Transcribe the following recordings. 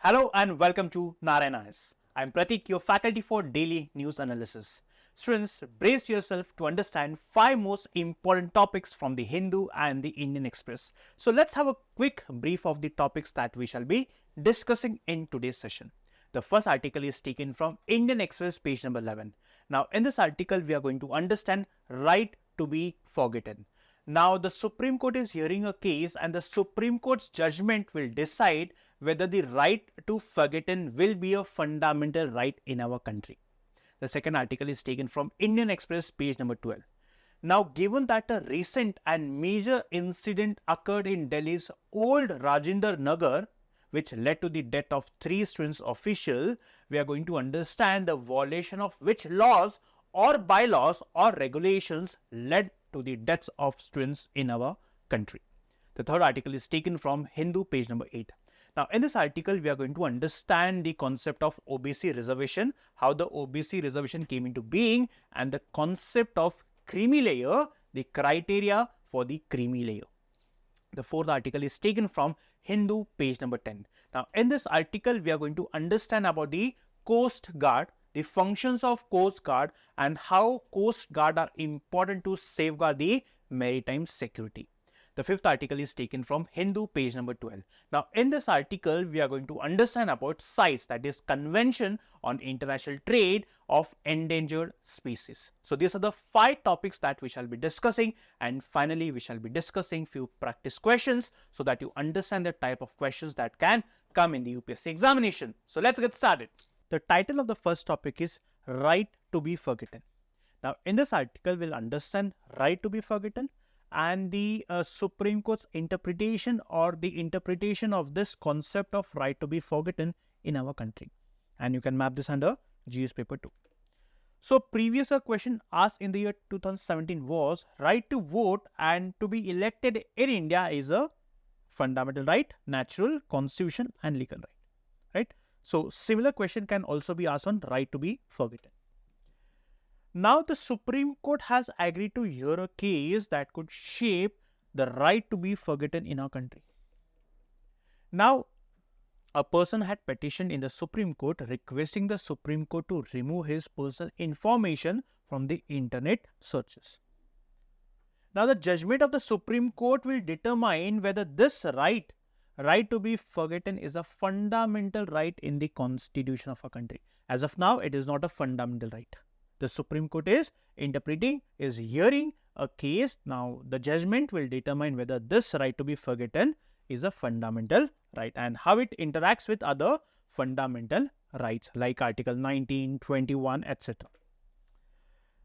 Hello and welcome to Narayana IAS. I am Pratik, your faculty for Daily News Analysis. Students, brace yourself to understand 5 most important topics from the Hindu and the Indian Express. So let's have a quick brief of the topics that we shall be discussing in today's session. The first article is taken from Indian Express, page number 11. Now in this article, we are going to understand right to be forgotten. Now the Supreme Court is hearing a case and the Supreme Court's judgment will decide whether the right to forgotten will be a fundamental right in our country. The second article is taken from Indian Express, page number 12. Now, given that a recent and major incident occurred in Delhi's old Rajendra Nagar, which led to the death of 3 students officials, we are going to understand the violation of which laws or bylaws or regulations led to the deaths of students in our country. The third article is taken from Hindu, page number 8. Now, in this article, we are going to understand the concept of OBC reservation, how the OBC reservation came into being, and the concept of creamy layer, the criteria for the creamy layer. The fourth article is taken from Hindu, page number 10. Now, in this article, we are going to understand about the Coast Guard, the functions of Coast Guard, and how Coast Guard are important to safeguard the maritime security. The fifth article is taken from Hindu, page number 12. Now, in this article, we are going to understand about CITES, that is Convention on International Trade of Endangered Species. So, these are the 5 topics that we shall be discussing, and finally, we shall be discussing few practice questions so that you understand the type of questions that can come in the UPSC examination. So, let's get started. The title of the first topic is Right to be Forgotten. Now, in this article, we'll understand right to be forgotten and the Supreme Court's interpretation or the interpretation of this concept of right to be forgotten in our country. And you can map this under GS paper 2. So, previous question asked in the year 2017 was right to vote and to be elected in India is a fundamental right, natural, constitution and legal right. So, similar question can also be asked on right to be forgotten. Now, the Supreme Court has agreed to hear a case that could shape the right to be forgotten in our country. Now, a person had petitioned in the Supreme Court requesting the Supreme Court to remove his personal information from the internet searches. Now, the judgment of the Supreme Court will determine whether this right to be forgotten is a fundamental right in the constitution of our country. As of now, it is not a fundamental right. The Supreme Court is hearing a case. Now, the judgment will determine whether this right to be forgotten is a fundamental right and how it interacts with other fundamental rights like Article 19, 21, etc.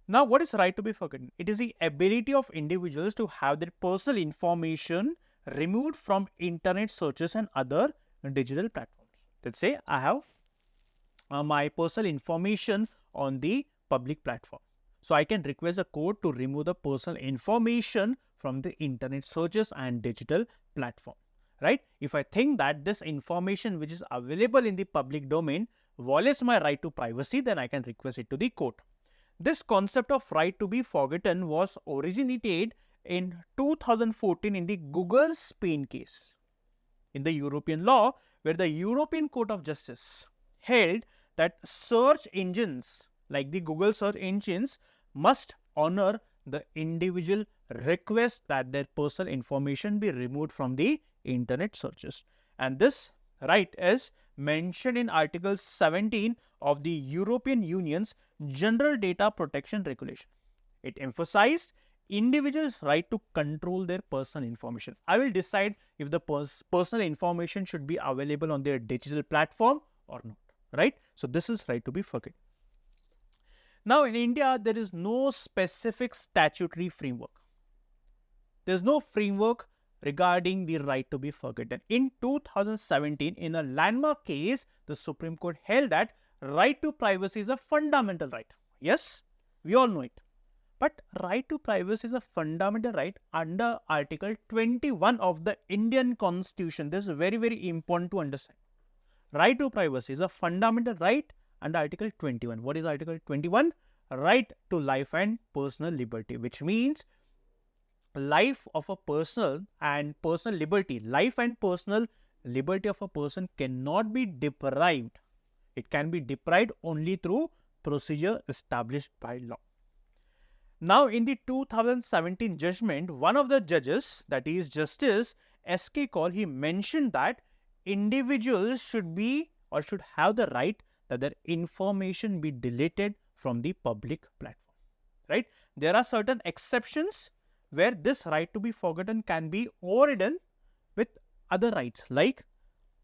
Now, what is right to be forgotten? It is the ability of individuals to have their personal information removed from internet searches and other digital platforms. Let's say I have my personal information on the public platform. So, I can request a court to remove the personal information from the internet searches and digital platform, right? If I think that this information which is available in the public domain violates my right to privacy, then I can request it to the court. This concept of right to be forgotten was originated in 2014 in the Google Spain case in the European law, where the European Court of Justice held that search engines like the Google search engines must honor the individual request that their personal information be removed from the internet searches. And this right is mentioned in Article 17 of the European Union's General Data Protection Regulation. It emphasized individuals' right to control their personal information. I will decide if the personal information should be available on their digital platform or not, right? So, this is right to be forgotten. Now, in India, there is no specific statutory framework. There is no framework regarding the right to be forgotten. In 2017, in a landmark case, the Supreme Court held that right to privacy is a fundamental right. Yes, we all know it. But right to privacy is a fundamental right under Article 21 of the Indian Constitution. This is very, very important to understand. Right to privacy is a fundamental right under Article 21. What is Article 21? Right to life and personal liberty, which means life of a person and personal liberty, life and personal liberty of a person cannot be deprived. It can be deprived only through procedure established by law. Now, in the 2017 judgment, one of the judges, that is Justice S.K. Kaul, he mentioned that individuals should be or should have the right that their information be deleted from the public platform. Right? There are certain exceptions where this right to be forgotten can be overridden with other rights like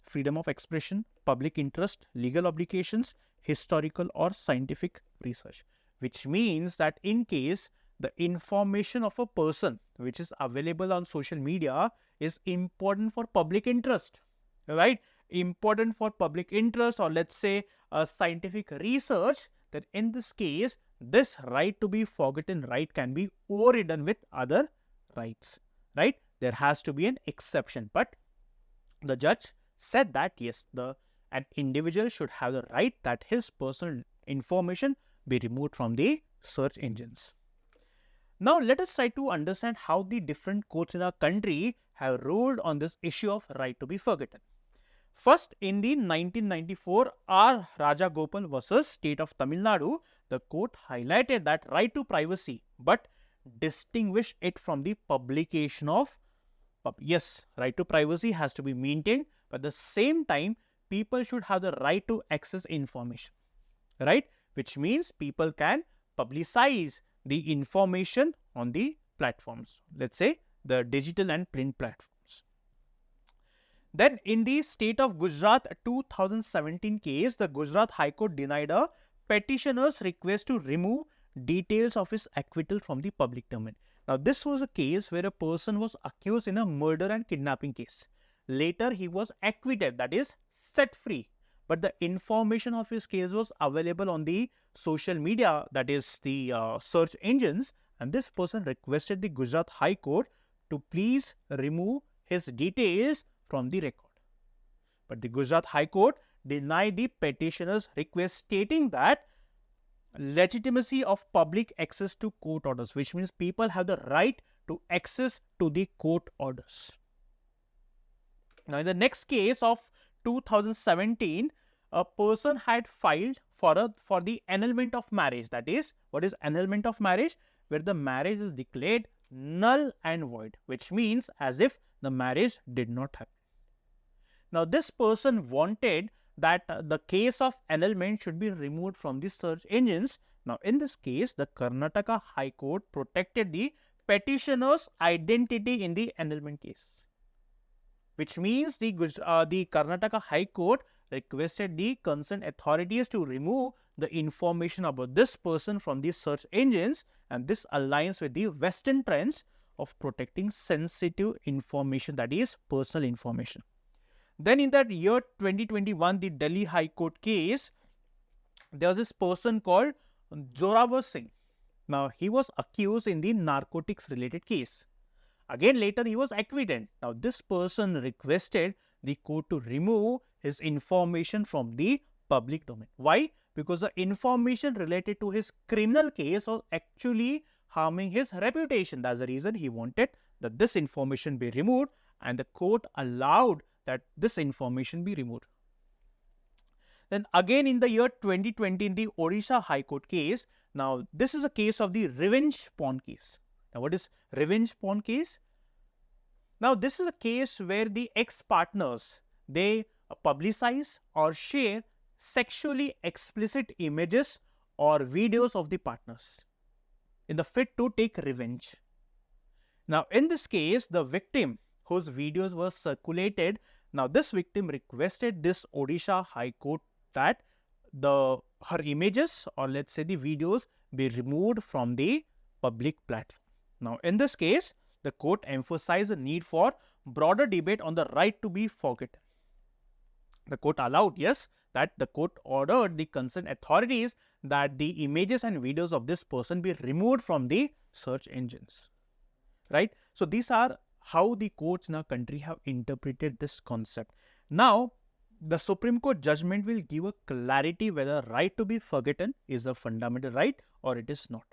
freedom of expression, public interest, legal obligations, historical or scientific research, which means that in case the information of a person which is available on social media is important for public interest, right? Important for public interest, or let's say a scientific research, then in this case, this right to be forgotten right can be overridden with other rights, right? There has to be an exception, but the judge said that yes, an individual should have the right that his personal information be removed from the search engines. Now, let us try to understand how the different courts in our country have ruled on this issue of right to be forgotten. First, in the 1994 R. Rajagopal versus State of Tamil Nadu, the court highlighted that right to privacy but distinguished it from the publication of yes, right to privacy has to be maintained, but at the same time, people should have the right to access information, right? Which means people can publicize the information on the platforms, let's say the digital and print platforms. Then in the state of Gujarat 2017 case, the Gujarat High Court denied a petitioner's request to remove details of his acquittal from the public domain. Now, this was a case where a person was accused in a murder and kidnapping case. Later, he was acquitted, that is, set free. But the information of his case was available on the social media, that is, the search engines. And this person requested the Gujarat High Court to please remove his details from the record. But the Gujarat High Court denied the petitioner's request, stating that legitimacy of public access to court orders, which means people have the right to access to the court orders. Now, in the next case of 2017, a person had filed for the annulment of marriage. That is, what is annulment of marriage? Where the marriage is declared null and void, which means as if the marriage did not happen. Now, this person wanted that the case of annulment should be removed from the search engines. Now, in this case, the Karnataka High Court protected the petitioner's identity in the annulment case, which means the Karnataka High Court requested the concerned authorities to remove the information about this person from the search engines, and this aligns with the Western trends of protecting sensitive information, that is, personal information. Then in that year 2021, the Delhi High Court case, there was this person called Zorawar Singh. Now, he was accused in the narcotics related case. Again, later he was acquitted. Now, this person requested the court to remove his information from the public domain. Why? Because the information related to his criminal case was actually harming his reputation. That's the reason he wanted that this information be removed, and the court allowed that this information be removed. Then again in the year 2020, in the Odisha High Court case, now this is a case of the revenge porn case. Now, what is revenge porn case? Now, this is a case where the ex-partners, they publicize or share sexually explicit images or videos of the partners in the fit to take revenge. Now, in this case, the victim whose videos were circulated, now this victim requested this Odisha High Court that her images, or let's say the videos, be removed from the public platform. Now, in this case, the court emphasized the need for broader debate on the right to be forgotten. The court allowed, yes, that the court ordered the concerned authorities that the images and videos of this person be removed from the search engines, right? So, these are how the courts in our country have interpreted this concept. Now, the Supreme Court judgment will give a clarity whether right to be forgotten is a fundamental right or it is not.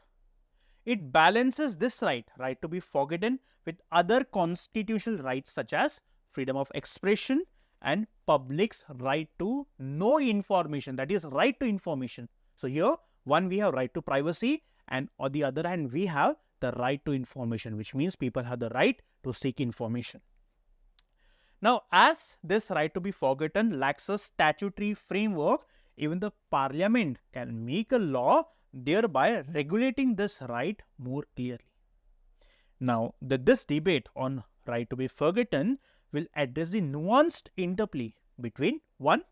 It balances this right to be forgotten, with other constitutional rights such as freedom of expression and public's right to know information, that is right to information. So here one we have right to privacy, and on the other hand we have the right to information, which means people have the right to seek information. Now, as this right to be forgotten lacks a statutory framework, even the parliament can make a law thereby regulating this right more clearly. Now, this debate on right to be forgotten will address the nuanced interplay between one,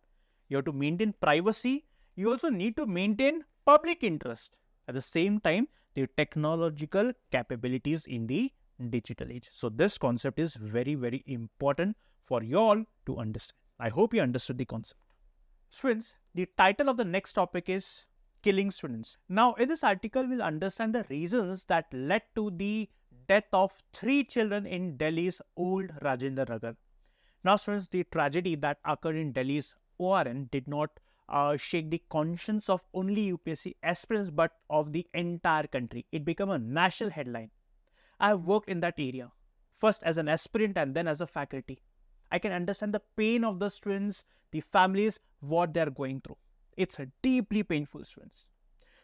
you have to maintain privacy, you also need to maintain public interest. At the same time, the technological capabilities in the digital age. So, this concept is very, very important for you all to understand. I hope you understood the concept. Students, the title of the next topic is Killing Students. Now, in this article, we'll understand the reasons that led to the death of 3 children in Delhi's old Rajendra Nagar. Now, students, the tragedy that occurred in Delhi's ORN did not shake the conscience of only UPSC aspirants but of the entire country. It became a national headline. I have worked in that area, first as an aspirant and then as a faculty. I can understand the pain of the students, the families, what they are going through. It's a deeply painful, students.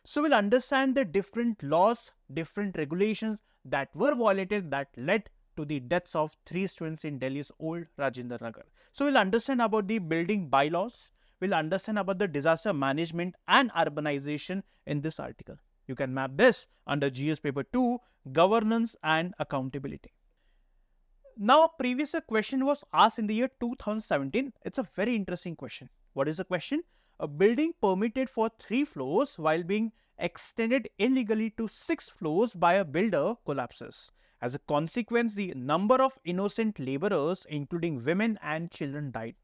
So we'll understand the different laws, different regulations that were violated that led to the deaths of 3 students in Delhi's old Rajendra Nagar. So we'll understand about the building bylaws. We'll understand about the disaster management and urbanization in this article. You can map this under GS paper 2, governance and accountability. Now, previous question was asked in the year 2017. It's a very interesting question. What is the question? A building permitted for 3 floors while being extended illegally to 6 floors by a builder collapses. As a consequence, the number of innocent laborers, including women and children, died.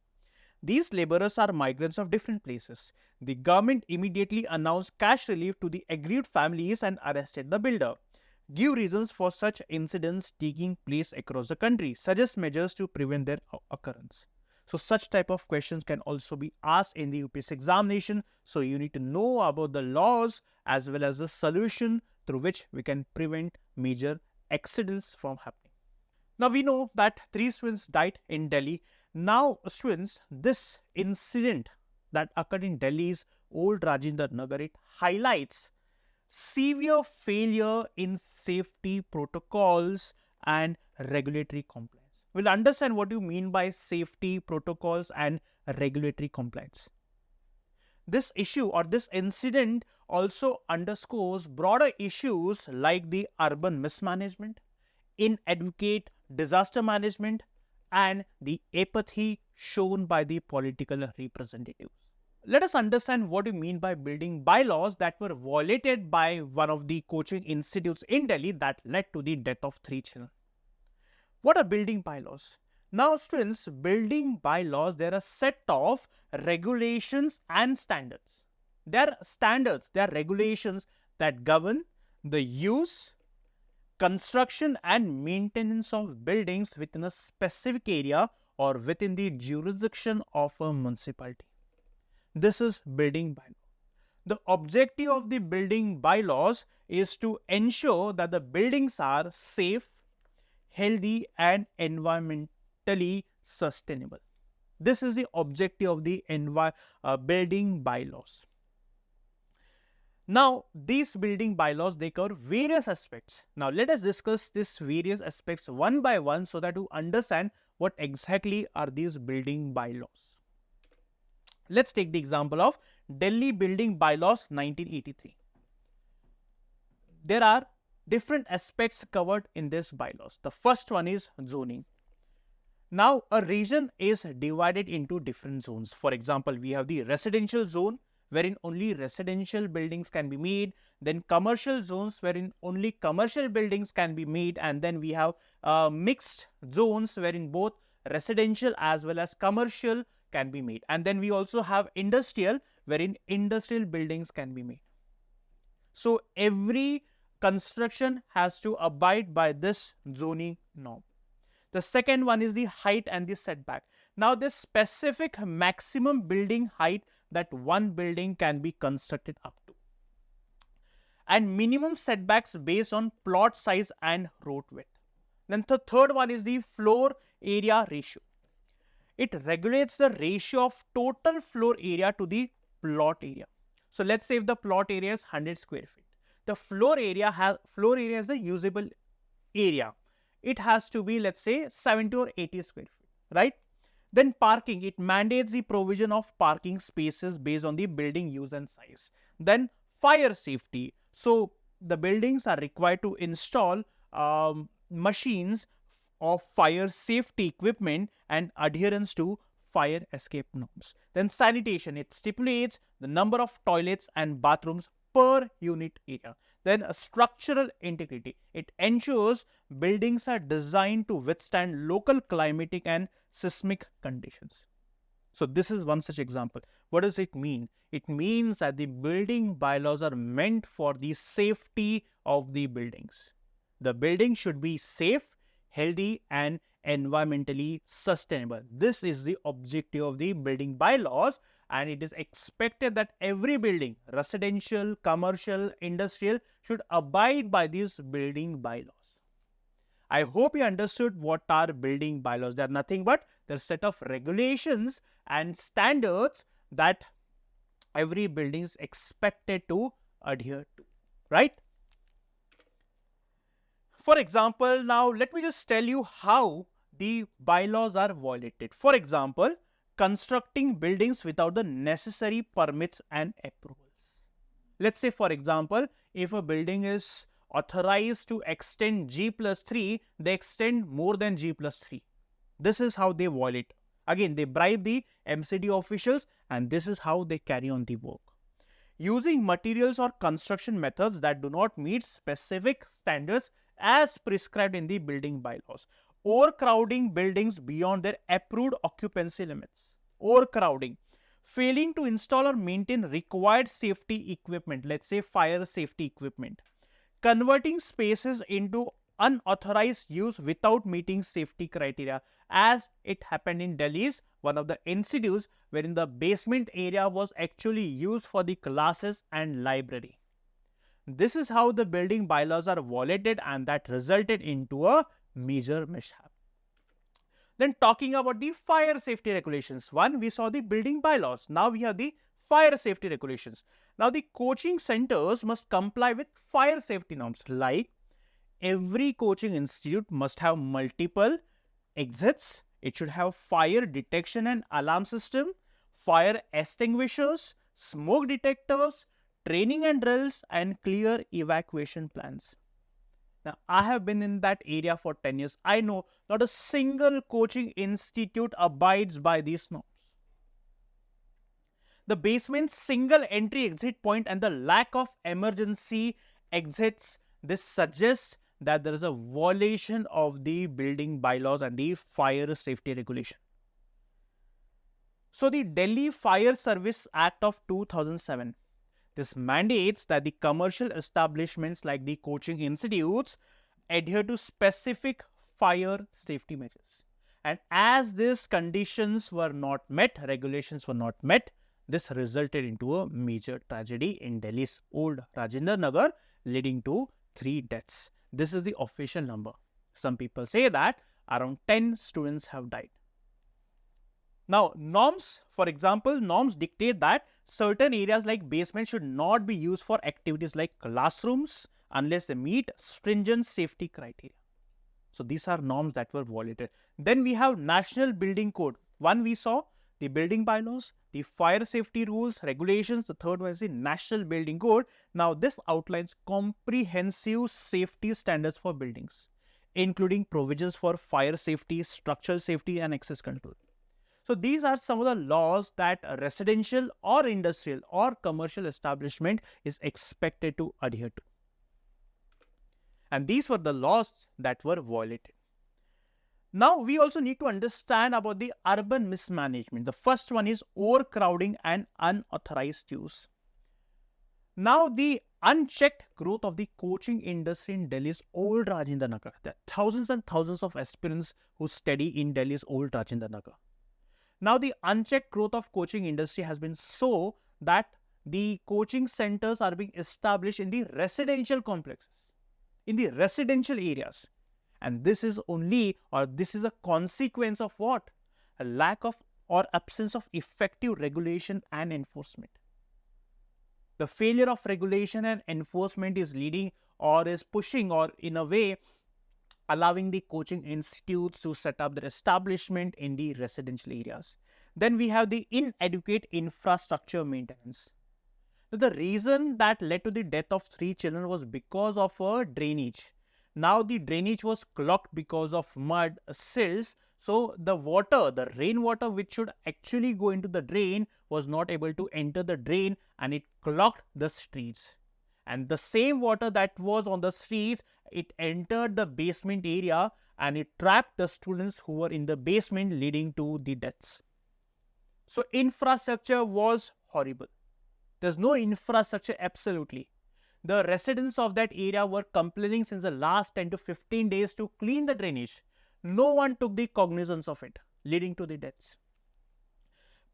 These laborers are migrants of different places. The government immediately announced cash relief to the aggrieved families and arrested the builder. Give reasons for such incidents taking place across the country. Suggest measures to prevent their occurrence. So such type of questions can also be asked in the UPSC examination. So you need to know about the laws as well as the solution through which we can prevent major accidents from happening. Now we know that 3 students died in Delhi. Now students, this incident that occurred in Delhi's old Rajendra Nagar, it highlights severe failure in safety protocols and regulatory compliance. We'll understand what you mean by safety protocols and regulatory compliance. This issue or this incident also underscores broader issues like the urban mismanagement, inadequate disaster management, and the apathy shown by the political representatives. Let us understand what you mean by building bylaws that were violated by one of the coaching institutes in Delhi that led to the death of 3 children. What are building bylaws? Now students, building bylaws, there are a set of regulations and standards. They are standards, they are regulations that govern the use, construction and maintenance of buildings within a specific area or within the jurisdiction of a municipality. This is building bylaw. The objective of the building bylaws is to ensure that the buildings are safe, healthy and environmentally sustainable. This is the objective of the building bylaws. Now, these building bylaws, they cover various aspects. Now, let us discuss these various aspects one by one so that you understand what exactly are these building bylaws. Let's take the example of Delhi Building Bylaws 1983. There are different aspects covered in this bylaws. The first one is zoning. Now, a region is divided into different zones. For example, we have the residential zone wherein only residential buildings can be made, then commercial zones wherein only commercial buildings can be made, and then we have mixed zones wherein both residential as well as commercial can be made, and then we also have industrial wherein industrial buildings can be made. So every construction has to abide by this zoning norm. The second one is the height and the setback. Now, this specific maximum building height that one building can be constructed up to, and minimum setbacks based on plot size and road width. Then the third one is the floor area ratio. It regulates the ratio of total floor area to the plot area. So let's say if the plot area is 100 square feet, the floor area is the usable area. It has to be, let's say, 70 or 80 square feet, right? Then parking, it mandates the provision of parking spaces based on the building use and size. Then fire safety. So the buildings are required to install machines of fire safety equipment and adherence to fire escape norms. Then sanitation, it stipulates the number of toilets and bathrooms per unit area. Then a structural integrity, it ensures buildings are designed to withstand local climatic and seismic conditions. So this is one such example. What does it mean? It means that the building bylaws are meant for the safety of the buildings. The building should be safe, healthy and environmentally sustainable. This is the objective of the building bylaws, and it is expected that every building, residential, commercial, industrial, should abide by these building bylaws. I hope you understood what are building bylaws. They are nothing but the set of regulations and standards that every building is expected to adhere to, right? For example, now let me just tell you how the bylaws are violated. For example, constructing buildings without the necessary permits and approvals. Let's say, for example, if a building is authorized to extend G+3, they extend more than G+3. This is how they violate. Again, they bribe the MCD officials, and this is how they carry on the work. Using materials or construction methods that do not meet specific standards as prescribed in the building bylaws. Overcrowding buildings beyond their approved occupancy limits. Overcrowding. Failing to install or maintain required safety equipment, let's say fire safety equipment. Converting spaces into unauthorized use without meeting safety criteria, as it happened in Delhi's one of the institutes wherein the basement area was actually used for the classes and library. This is how the building bylaws are violated, and that resulted into a major mishap. Then talking about the fire safety regulations. One, we saw the building bylaws. Now we have the fire safety regulations. Now the coaching centers must comply with fire safety norms, like every coaching institute must have multiple exits. It should have fire detection and alarm system, fire extinguishers, smoke detectors, training and drills, and clear evacuation plans. Now, I have been in that area for 10 years. I know not a single coaching institute abides by these norms. The basement's single entry exit point and the lack of emergency exits, this suggests that there is a violation of the building bylaws and the fire safety regulation. So, the Delhi Fire Service Act of 2007, this mandates that the commercial establishments like the coaching institutes adhere to specific fire safety measures. And as these conditions were not met, regulations were not met, this resulted into a major tragedy in Delhi's old Rajendra Nagar, leading to 3 deaths. This is the official number. Some people say that around 10 students have died. Now, norms, for example, norms dictate that certain areas like basement should not be used for activities like classrooms unless they meet stringent safety criteria. So, these are norms that were violated. Then we have National Building Code. One, we saw the building bylaws, the fire safety rules, regulations. The third one is the National Building Code. Now, this outlines comprehensive safety standards for buildings, including provisions for fire safety, structural safety, and access control. So, these are some of the laws that a residential or industrial or commercial establishment is expected to adhere to. And these were the laws that were violated. Now, we also need to understand about the urban mismanagement. The first one is overcrowding and unauthorized use. Now, the unchecked growth of the coaching industry in Delhi's old Rajendra Nagar. There are thousands and thousands of aspirants who study in Delhi's old Rajendra Nagar. Now, the unchecked growth of coaching industry has been so that the coaching centers are being established in the residential complexes, in the residential areas. And this is only, or this is a consequence of what? a lack of or absence of effective regulation and enforcement. The failure of regulation and enforcement is leading or is pushing or in a way allowing the coaching institutes to set up their establishment in the residential areas. Then we have the inadequate infrastructure maintenance. The reason that led to the death of 3 children was because of a drainage. Now the drainage was clogged because of mud, silts. So the water, the rainwater which should actually go into the drain was not able to enter the drain and it clogged the streets. And the same water that was on the streets, it entered the basement area and it trapped the students who were in the basement, leading to the deaths. So infrastructure was horrible. There's no infrastructure absolutely. The residents of that area were complaining since the last 10 to 15 days to clean the drainage. No one took the cognizance of it, leading to the deaths.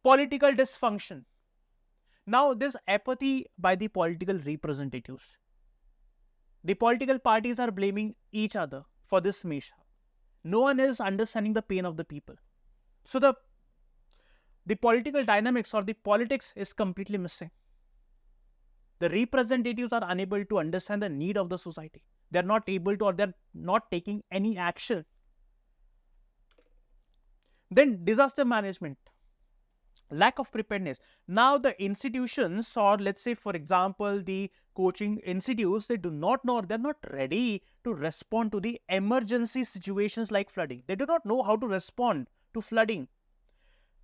Political dysfunction. Now, this apathy by the political representatives. The political parties are blaming each other for this mishap. No one is understanding the pain of the people. So, the political dynamics or the politics is completely missing. The representatives are unable to understand the need of the society. They are not able to, or they are not taking any action. Then disaster management, lack of preparedness. Now the institutions, or let's say for example the coaching institutes, they do not know, or they are not ready to respond to the emergency situations like flooding. They do not know how to respond to flooding.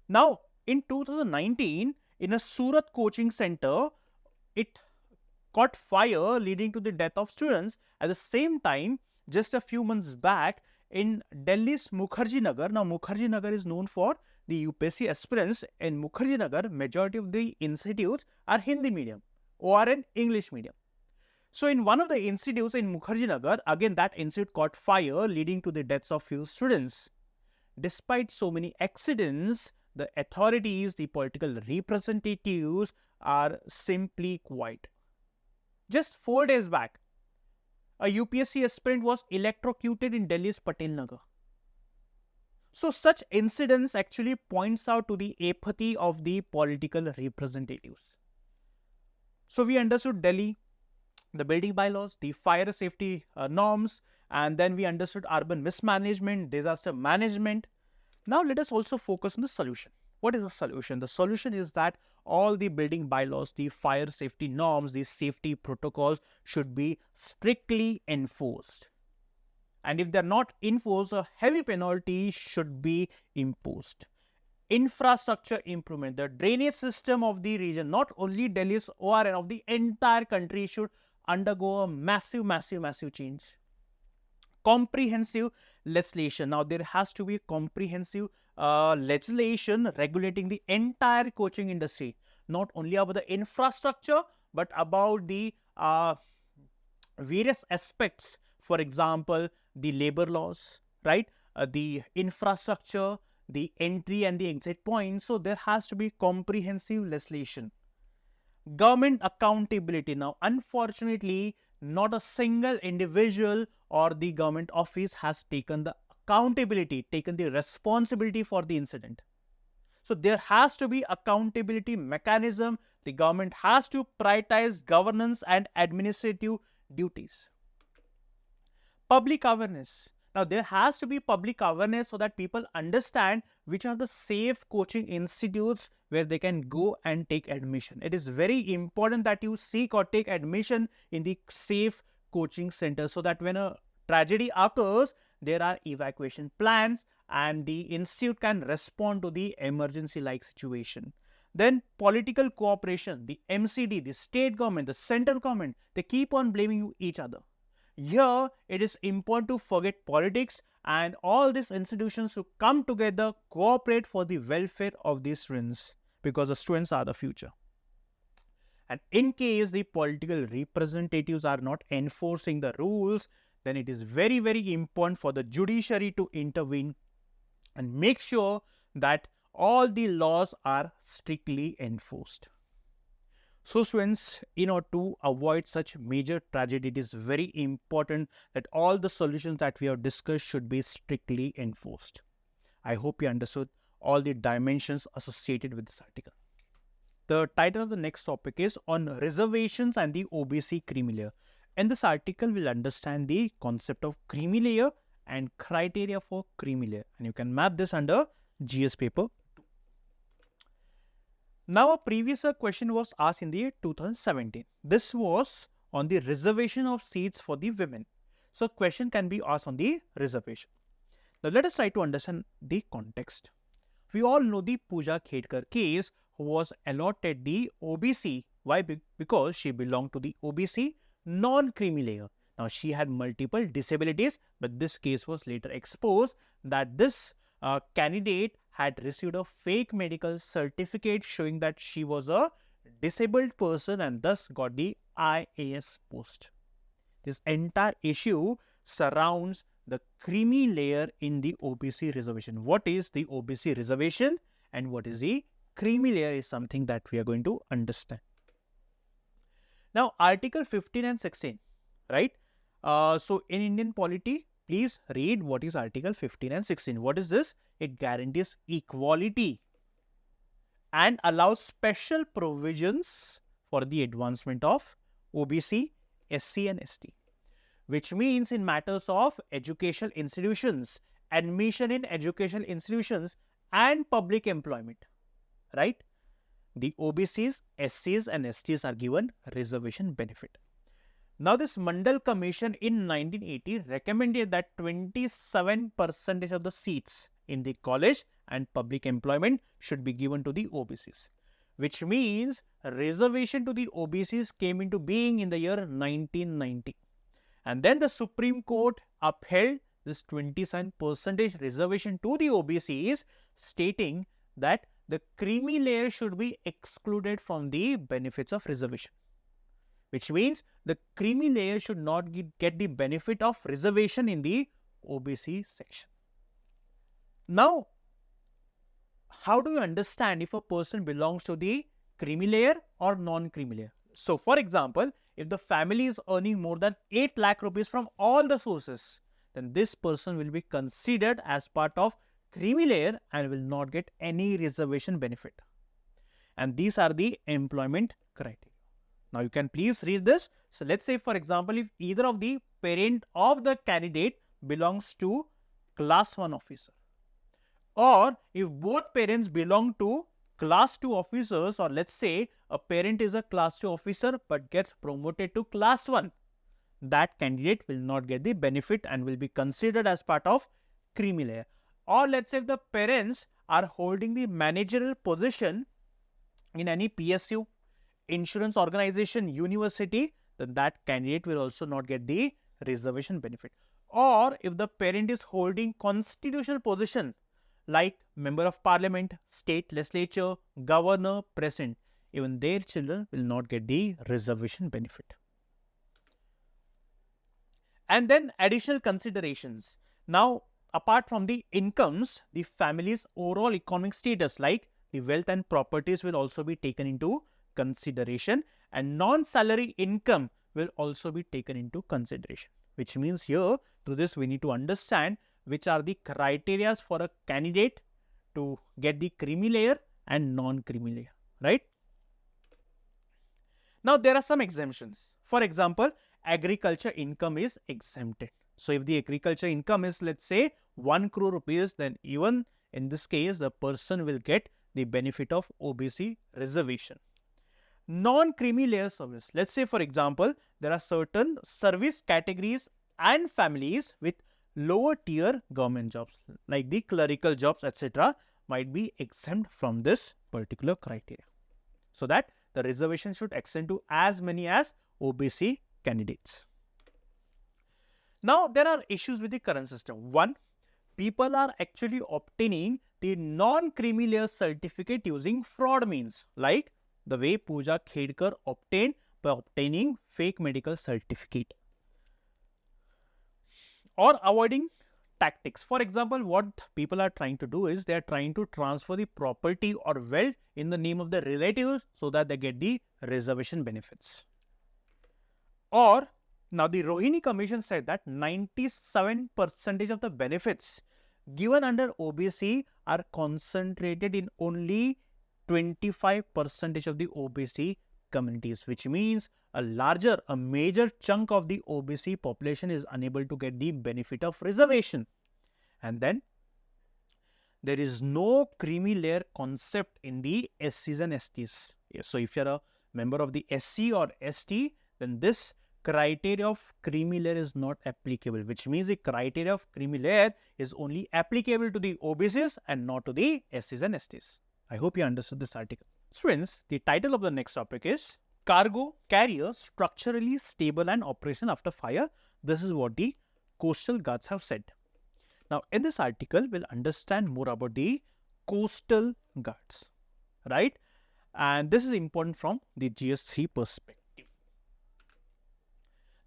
Now in 2019, in a Surat coaching center, it caught fire, leading to the death of students. At the same time, just a few months back, in Delhi's Mukherjee Nagar, now Mukherjee Nagar is known for the UPSC aspirants. In Mukherjee Nagar, majority of the institutes are Hindi medium or an English medium. So in one of the institutes in Mukherjee Nagar, again that institute caught fire, leading to the deaths of few students. Despite so many accidents, the authorities, the political representatives are simply quiet. Just 4 days back, a UPSC aspirant was electrocuted in Delhi's Patel Nagar. So such incidents actually points out to the apathy of the political representatives. So we understood Delhi, the building bylaws, the fire safety norms, and then we understood urban mismanagement, disaster management. Now let us also focus on the solution. What is the solution? The solution is that all the building bylaws, the fire safety norms, the safety protocols should be strictly enforced. And if they are not enforced, a heavy penalty should be imposed. Infrastructure improvement. The drainage system of the region, not only Delhi's ORN, of the entire country, should undergo a massive change. Comprehensive legislation. Now there has to be comprehensive legislation regulating the entire coaching industry, not only about the infrastructure but about the various aspects. For example, the labor laws, right? The infrastructure, the entry and the exit points. So there has to be comprehensive legislation. Government accountability. Now, unfortunately, not a single individual or the government office has taken the accountability, taken the responsibility for the incident. So there has to be accountability mechanism. The government has to prioritize governance and administrative duties. Public awareness. Now there has to be public awareness so that people understand which are the safe coaching institutes where they can go and take admission. It is very important that you seek or take admission in the safe coaching center so that when a tragedy occurs, there are evacuation plans and the institute can respond to the emergency-like situation. Then political cooperation, the MCD, the state government, the central government, they keep on blaming each other. Here, it is important to forget politics and all these institutions to come together, cooperate for the welfare of the students, because the students are the future. And in case the political representatives are not enforcing the rules, then it is very important for the judiciary to intervene and make sure that all the laws are strictly enforced. So students, in order to avoid such major tragedy, it is very important that all the solutions that we have discussed should be strictly enforced. I hope you understood all the dimensions associated with this article. The title of the next topic is on reservations and the OBC creamy layer. In this article, we'll understand the concept of creamy layer and criteria for creamy layer. And you can map this under GS paper 2. Now, a previous question was asked in the year 2017. This was on the reservation of seats for the women. So, question can be asked on the reservation. Now, let us try to understand the context. We all know the Pooja Khedkar case, who was allotted the OBC. Why? Because she belonged to the OBC non-creamy layer. Now, she had multiple disabilities, but this case was later exposed that this candidate had received a fake medical certificate showing that she was a disabled person and thus got the IAS post. This entire issue surrounds the creamy layer in the OBC reservation. What is the OBC reservation and what is the creamy layer is something that we are going to understand. Now, Article 15 and 16, right? So, in Indian polity, please read what is Article 15 and 16. What is this? It guarantees equality and allows special provisions for the advancement of OBC, SC and ST, which means in matters of educational institutions, admission in educational institutions and public employment, right? The OBCs, SCs and STs are given reservation benefit. Now, this Mandal Commission in 1980 recommended that 27% of the seats in the college and public employment should be given to the OBCs, which means reservation to the OBCs came into being in the year 1990. And then the Supreme Court upheld this 27% reservation to the OBCs, stating that the creamy layer should be excluded from the benefits of reservation, which means the creamy layer should not get the benefit of reservation in the OBC section. Now, how do you understand if a person belongs to the creamy layer or non-creamy layer? So, for example, if the family is earning more than 8 lakh rupees from all the sources, then this person will be considered as part of creamy layer and will not get any reservation benefit. And these are the employment criteria. Now, you can please read this. So, let's say for example, if either of the parent of the candidate belongs to class 1 officer, or if both parents belong to class 2 officers, or let's say a parent is a class 2 officer but gets promoted to class 1, that candidate will not get the benefit and will be considered as part of creamy layer. Or let's say if the parents are holding the managerial position in any PSU, insurance organization, university, then that candidate will also not get the reservation benefit. Or if the parent is holding constitutional position like member of parliament, state legislature, governor, president, even their children will not get the reservation benefit. And then additional considerations. Now, apart from the incomes, the family's overall economic status like the wealth and properties will also be taken into consideration, and non-salary income will also be taken into consideration, which means here through this we need to understand which are the criteria for a candidate to get the creamy layer and non-creamy layer, right? Now, there are some exemptions. For example, agriculture income is exempted. So, if the agriculture income is, let's say, 1 crore rupees, then even in this case, the person will get the benefit of OBC reservation. Non-creamy layer service. Let's say, for example, there are certain service categories and families with lower tier government jobs, like the clerical jobs, etc., might be exempt from this particular criteria, so that the reservation should extend to as many as OBC candidates. Now, there are issues with the current system. One, people are actually obtaining the non-creamy layer certificate using fraud means, like the way Pooja Khedkar obtained by obtaining fake medical certificate, or avoiding tactics. For example, what people are trying to do is they are trying to transfer the property or wealth in the name of the relatives so that they get the reservation benefits. Or now the Rohini Commission said that 97% of the benefits given under OBC are concentrated in only 25% of the OBC communities, which means a major chunk of the OBC population is unable to get the benefit of reservation. And then there is no creamy layer concept in the SCs and STs. So if you're a member of the SC or ST, then this criteria of creamy layer is not applicable, which means the criteria of creamy layer is only applicable to the OBCs and not to the SCs and STs. I hope you understood this article. Students, the title of the next topic is Cargo Carrier Structurally Stable and Operational After Fire. This is what the Coastal Guards have said. Now, in this article, we'll understand more about the Coastal Guards, right? And this is important from the GS3 perspective.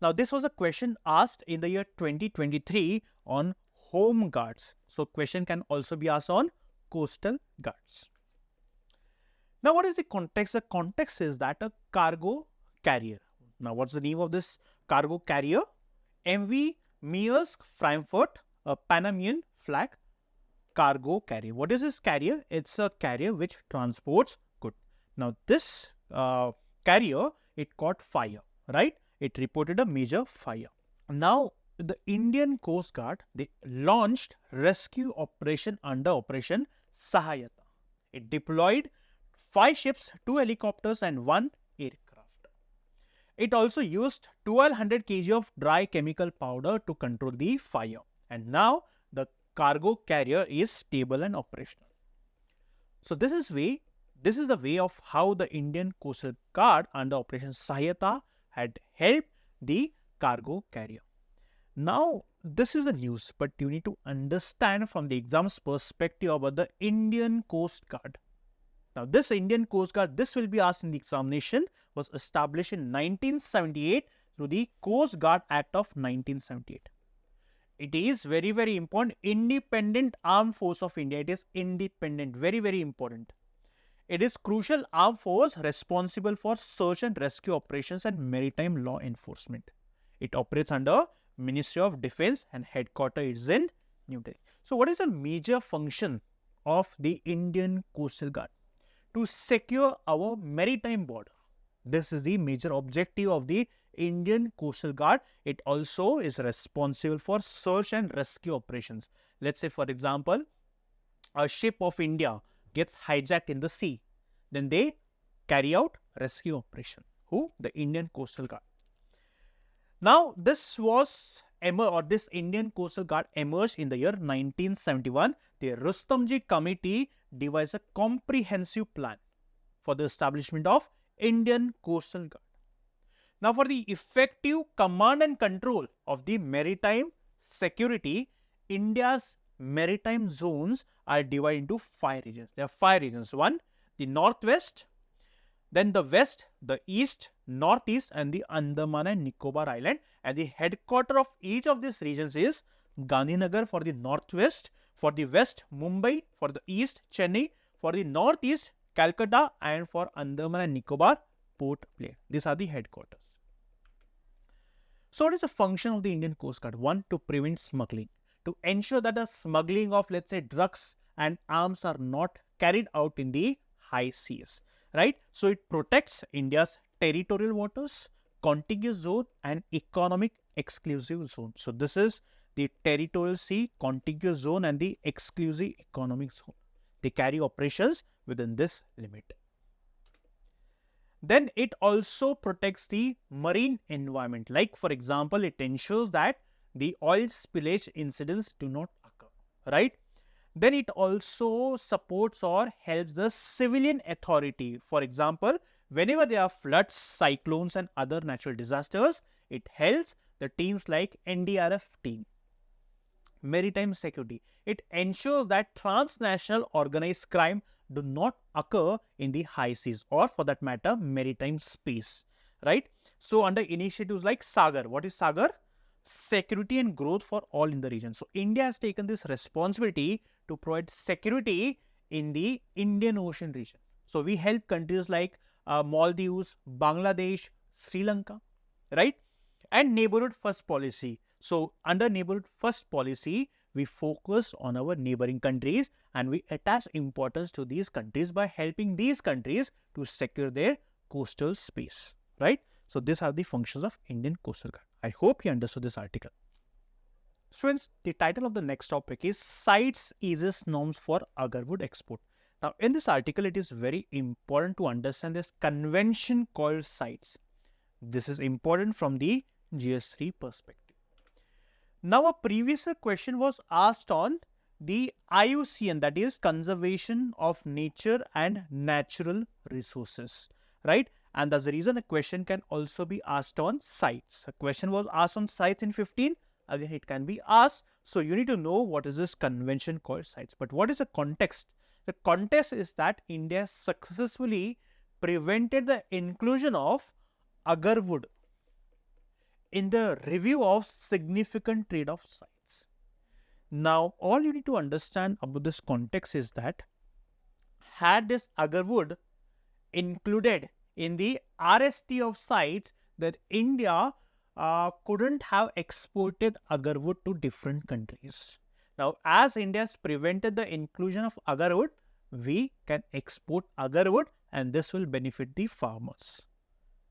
Now, this was a question asked in the year 2023 on Home Guards. So, question can also be asked on Coastal Guards. Now, what is the context? The context is that a cargo carrier. Now, what's the name of this cargo carrier? MV Maersk Frankfurt, a Panamanian flag cargo carrier. What is this carrier? It's a carrier which transports goods. Now, this carrier, it caught fire, right? It reported a major fire. Now, the Indian Coast Guard, they launched rescue operation under Operation Sahayata. It deployed 5 ships, 2 helicopters and 1 aircraft. It also used 1200 kg of dry chemical powder to control the fire. And now the cargo carrier is stable and operational. So this is the way of how the Indian Coastal Guard under Operation Sahayata had helped the cargo carrier. Now, this is the news, but you need to understand from the exam's perspective about the Indian Coast Guard. Now, this Indian Coast Guard, this will be asked in the examination, was established in 1978 through the Coast Guard Act of 1978. It is very, very important. Independent Armed Force of India. It is independent. Very, very important. It is crucial armed force responsible for search and rescue operations and maritime law enforcement. It operates under Ministry of Defence and headquarters is in New Delhi. So, what is a major function of the Indian Coastal Guard? To secure our maritime border. This is the major objective of the Indian Coastal Guard. It also is responsible for search and rescue operations. Let's say, for example, a ship of India gets hijacked in the sea. Then they carry out rescue operation. Who? The Indian Coastal Guard. Now, this Indian Coastal Guard emerged in the year 1971. The Rustomjee Committee devised a comprehensive plan for the establishment of Indian Coastal Guard. Now, for the effective command and control of the maritime security, India's maritime zones are divided into 5 regions. There are 5 regions. One, the northwest, then the west, the east, northeast and the Andaman and Nicobar Island. And the headquarter of each of these regions is Gandhinagar for the northwest, for the west, Mumbai, for the east, Chennai, for the northeast, Calcutta and for Andaman and Nicobar, Port Blair. These are the headquarters. So, what is the function of the Indian Coast Guard? One, to prevent smuggling. To ensure that the smuggling of, let's say, drugs and arms are not carried out in the high seas, right? So, it protects India's territorial waters, contiguous zone and economic exclusive zone. So, this is the territorial sea, contiguous zone and the exclusive economic zone. They carry operations within this limit. Then it also protects the marine environment. Like, for example, it ensures that the oil spillage incidents do not occur, right? Then it also supports or helps the civilian authority. For example, whenever there are floods, cyclones and other natural disasters, it helps the teams like NDRF team. Maritime security. It ensures that transnational organized crime do not occur in the high seas or for that matter maritime space, right? So, under initiatives like Sagar, what is Sagar? Security and growth for all in the region. So, India has taken this responsibility to provide security in the Indian Ocean region. So, we help countries like Maldives, Bangladesh, Sri Lanka, right? And neighborhood first policy. So, under neighborhood first policy, we focus on our neighboring countries and we attach importance to these countries by helping these countries to secure their coastal space, right? So these are the functions of Indian Coastal Guard. I hope you understood this article. Students, the title of the next topic is CITES Aegis Norms for Agarwood Export. Now, in this article, it is very important to understand this convention called CITES. This is important from the GS3 perspective. Now, a previous question was asked on the IUCN, that is Conservation of Nature and Natural Resources, right? And that's the reason a question can also be asked on CITES. A question was asked on CITES in 15. Again, it can be asked. So you need to know what is this convention called CITES. But what is the context? The context is that India successfully prevented the inclusion of agarwood in the review of significant trade of CITES. Now, all you need to understand about this context is that had this agarwood included in the RST of CITES, that India couldn't have exported agarwood to different countries. Now, as India has prevented the inclusion of agarwood, we can export agarwood and this will benefit the farmers.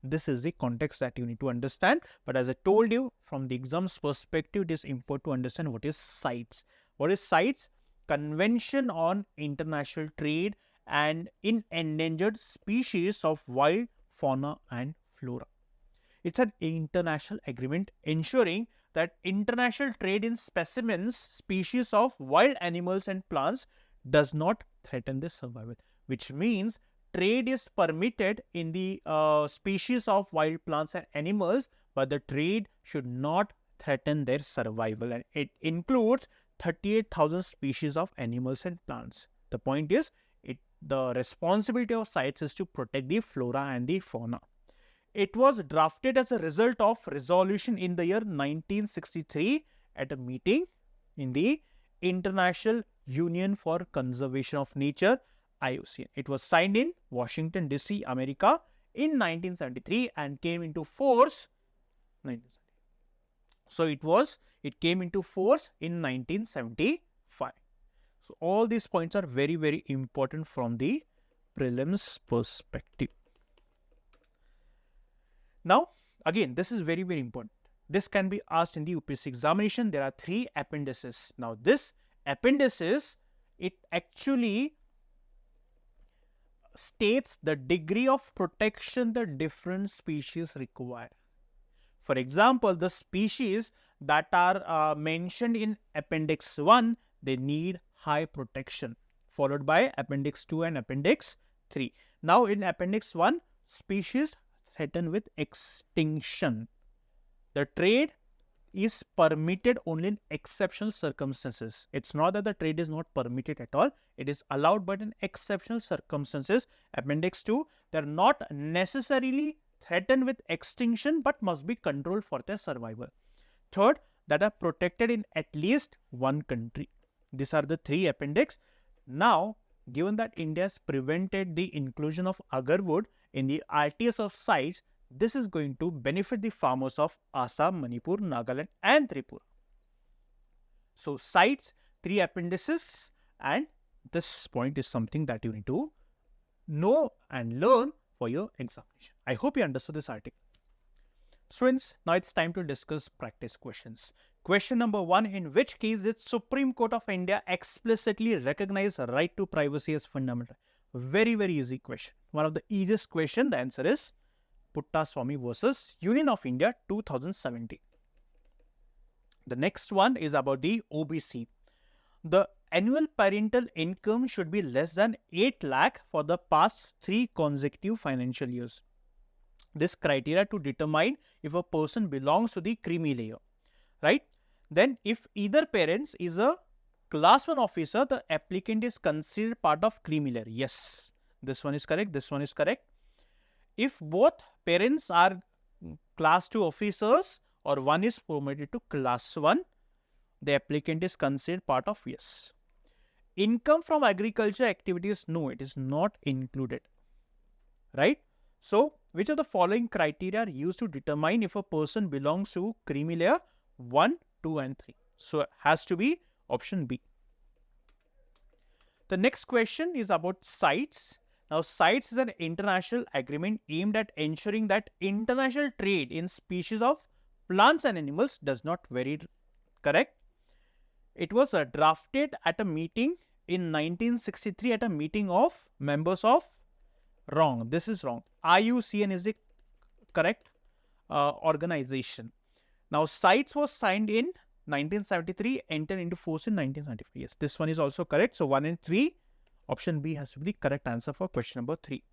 This is the context that you need to understand. But as I told you, from the exam's perspective, it is important to understand what is CITES. What is CITES? Convention on International Trade and in Endangered Species of Wild Fauna and Flora. It's an international agreement ensuring that international trade in specimens, species of wild animals and plants does not threaten their survival, which means trade is permitted in the species of wild plants and animals, but the trade should not threaten their survival, and it includes 38,000 species of animals and plants. The point is, the responsibility of CITES is to protect the flora and the fauna. It was drafted as a result of resolution in the year 1963 at a meeting in the International Union for Conservation of Nature, IUCN. It was signed in Washington, D.C., America in 1973 and came into force 1970. So it came into force in 1975. So all these points are very, very important from the prelims perspective. Now, again, this is very, very important. This can be asked in the UPSC examination. There are 3 appendices. Now, this appendices, it actually states the degree of protection the different species require. For example, the species that are mentioned in Appendix 1, they need high protection, followed by Appendix 2 and Appendix 3. Now, in Appendix 1, species threatened with extinction. The trade is permitted only in exceptional circumstances. It's not that the trade is not permitted at all. It is allowed, but in exceptional circumstances. Appendix 2, they are not necessarily threatened with extinction, but must be controlled for their survival. Third, that are protected in at least one country. These are the 3 appendix. Now, given that India has prevented the inclusion of agarwood in the RTS of CITES, this is going to benefit the farmers of Assam, Manipur, Nagaland and Tripura. So, CITES, 3 appendices, and this point is something that you need to know and learn for your examination. I hope you understood this article. Students, now it's time to discuss practice questions. Question number 1, in which case did Supreme Court of India explicitly recognize right to privacy as fundamental? Very, very easy question. One of the easiest question. The answer is Puttaswamy versus Union of India 2017. The next one is about the OBC. The annual parental income should be less than 8 lakh for the past 3 consecutive financial years. This criteria to determine if a person belongs to the creamy layer, right? Then if either parents is a class 1 officer, the applicant is considered part of creamy layer. Yes, this one is correct. This one is correct. If both parents are class 2 officers or one is promoted to class 1, the applicant is considered part of yes. Income from agriculture activities, no, it is not included, right? So, which of the following criteria are used to determine if a person belongs to creamy layer? 1, 2 and 3. So, has to be Option B. The next question is about CITES. Now, CITES is an international agreement aimed at ensuring that international trade in species of plants and animals does not vary. Correct? It was drafted at a meeting in 1963 at a meeting of members of, wrong, this is wrong, IUCN is the correct organization. Now, CITES was signed in 1973, entered into force in 1993. Yes, this one is also correct. So, 1 and 3, option B has to be the correct answer for question number 3.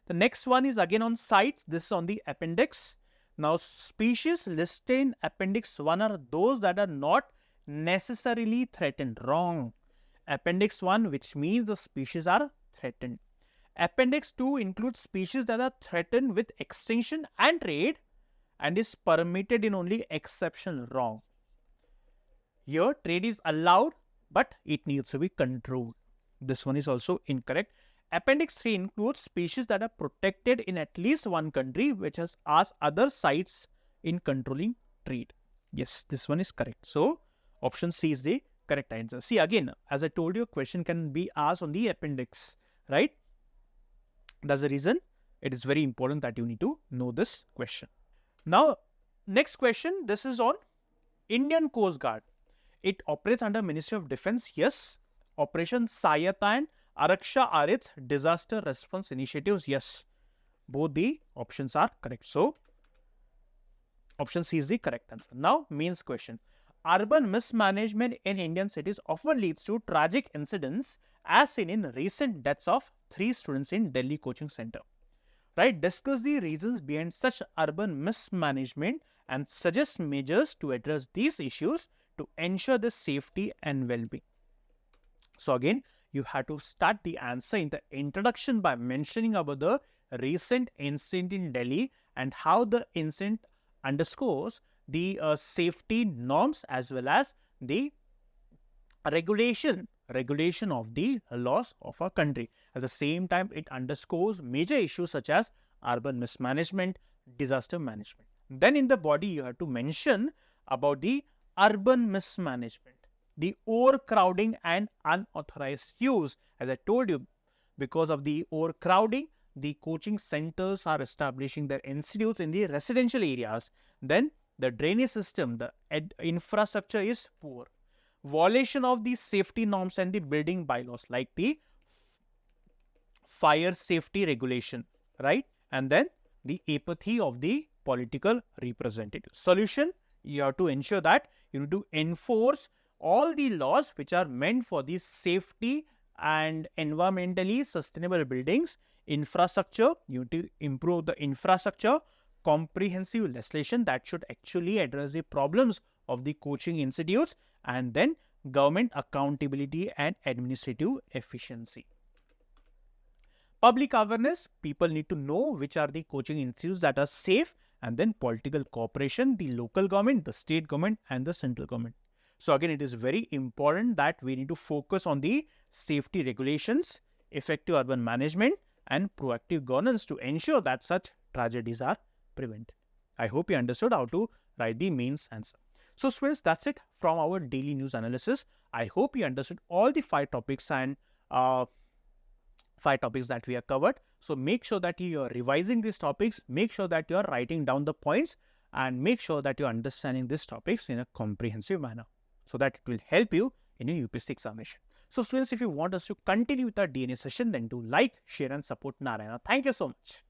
The next one is again on CITES. This is on the appendix. Now, species listed in appendix 1 are those that are not necessarily threatened. Wrong. Appendix 1, which means the species are threatened. Appendix 2 includes species that are threatened with extinction and trade and is permitted in only exception. Wrong. Here, trade is allowed, but it needs to be controlled. This one is also incorrect. Appendix 3 includes species that are protected in at least one country, which has asked other sites in controlling trade. Yes, this one is correct. So, option C is the correct answer. See, again, as I told you, question can be asked on the appendix, right? That's the reason it is very important that you need to know this question. Now, next question, this is on Indian Coast Guard. It operates under Ministry of Defense. Yes. Operation Sahayata and Araksha are its disaster response initiatives. Yes. Both the options are correct. So, option C is the correct answer. Now, mains question. Urban mismanagement in Indian cities often leads to tragic incidents as seen in recent deaths of 3 students in Delhi coaching center. Right? Discuss the reasons behind such urban mismanagement and suggest measures to address these issues to ensure the safety and well-being. So again, you have to start the answer in the introduction by mentioning about the recent incident in Delhi and how the incident underscores the safety norms as well as the regulation of the laws of our country. At the same time, it underscores major issues such as urban mismanagement, disaster management. Then in the body, you have to mention about the urban mismanagement, the overcrowding and unauthorized use. As I told you, because of the overcrowding, the coaching centers are establishing their institutes in the residential areas. Then the drainage system, the infrastructure is poor. Violation of the safety norms and the building bylaws like the fire safety regulation, right? And then the apathy of the political representatives. Solution, you have to ensure that you need to enforce all the laws which are meant for the safety and environmentally sustainable buildings. Infrastructure, you need to improve the infrastructure. Comprehensive legislation that should actually address the problems of the coaching institutes, and then government accountability and administrative efficiency. Public awareness, people need to know which are the coaching institutes that are safe, and then political cooperation, the local government, the state government and the central government. So again, it is very important that we need to focus on the safety regulations, effective urban management and proactive governance to ensure that such tragedies are prevented. I hope you understood how to write the mains answer. So students, that's it from our daily news analysis. I hope you understood all the 5 topics and 5 topics that we have covered. So make sure that you are revising these topics, make sure that you are writing down the points, and make sure that you are understanding these topics in a comprehensive manner so that it will help you in your UPSC examination. So students, if you want us to continue with our DNA session, then do like, share and support Narayana. Thank you so much.